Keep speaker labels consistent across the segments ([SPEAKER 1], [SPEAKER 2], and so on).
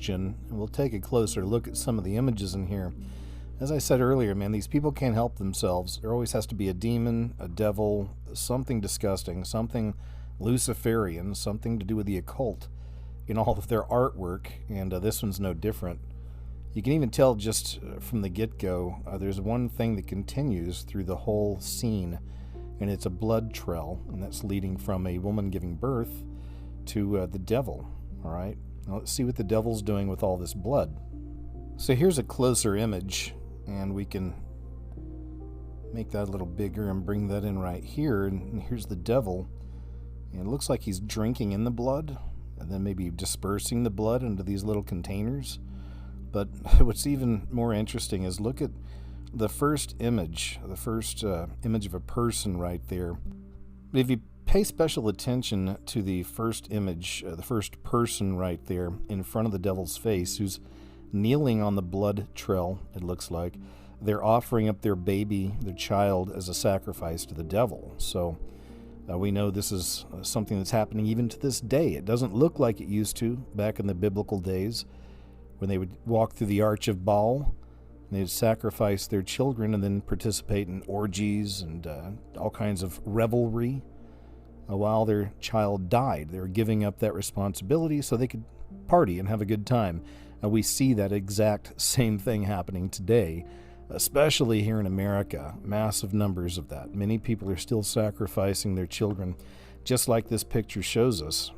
[SPEAKER 1] Christian, and we'll take a closer look at some of the images in here. As I said earlier, man, these people can't help themselves. There always has to be a demon, a devil, something disgusting, something Luciferian, something to do with the occult in all of their artwork, and this one's no different. You can even tell just from the get-go, there's one thing that continues through the whole scene, and it's a blood trail, and that's leading from a woman giving birth to the devil. All right, now let's see what the devil's doing with all this blood. So here's a closer image, and we can make that a little bigger and bring that in right here, and here's the devil, and it looks like he's drinking in the blood, and then maybe dispersing the blood into these little containers. But what's even more interesting is look at the first image, image of a person right there. But if you pay special attention to the first image, the first person right there in front of the devil's face, who's kneeling on the blood trail, it looks like, they're offering up their baby, their child, as a sacrifice to the devil. So we know this is something that's happening even to this day. It doesn't look like it used to back in the biblical days, when they would walk through the Arch of Baal, and they'd sacrifice their children and then participate in orgies and all kinds of revelry while their child died. They were giving up that responsibility so they could party and have a good time. We see that exact same thing happening today, especially here in America. Massive numbers of that. Many people are still sacrificing their children, just like this picture shows us.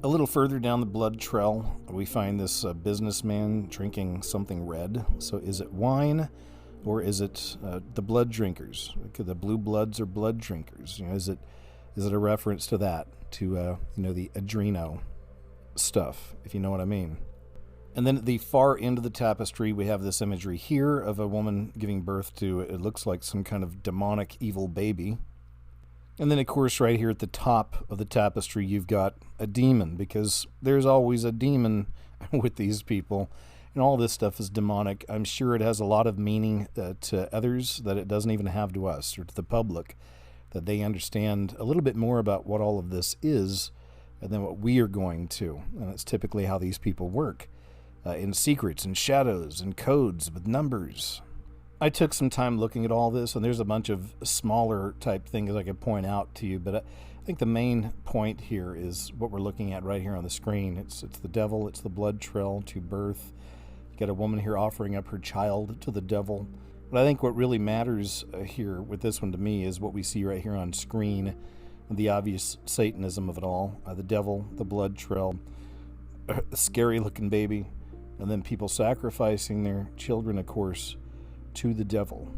[SPEAKER 1] A little further down the blood trail, we find this businessman drinking something red. So is it wine, or is it the blood drinkers? The blue bloods are blood drinkers. You know, is it a reference to that, to the Adreno stuff, if you know what I mean? And then at the far end of the tapestry, we have this imagery here of a woman giving birth to, it looks like some kind of demonic evil baby. And then, of course, right here at the top of the tapestry, you've got a demon, because there's always a demon with these people. And all this stuff is demonic. I'm sure it has a lot of meaning to others that it doesn't even have to us or to the public, that they understand a little bit more about what all of this is than what we are going to. And that's typically how these people work, in secrets and shadows and codes with numbers. I took some time looking at all this, and there's a bunch of smaller type things I could point out to you, but I think the main point here is what we're looking at right here on the screen. It's the devil, it's the blood trail to birth. You got a woman here offering up her child to the devil. But I think what really matters here with this one to me is what we see right here on screen, the obvious Satanism of it all. The devil, the blood trail, a scary looking baby, and then people sacrificing their children, of course, to the devil.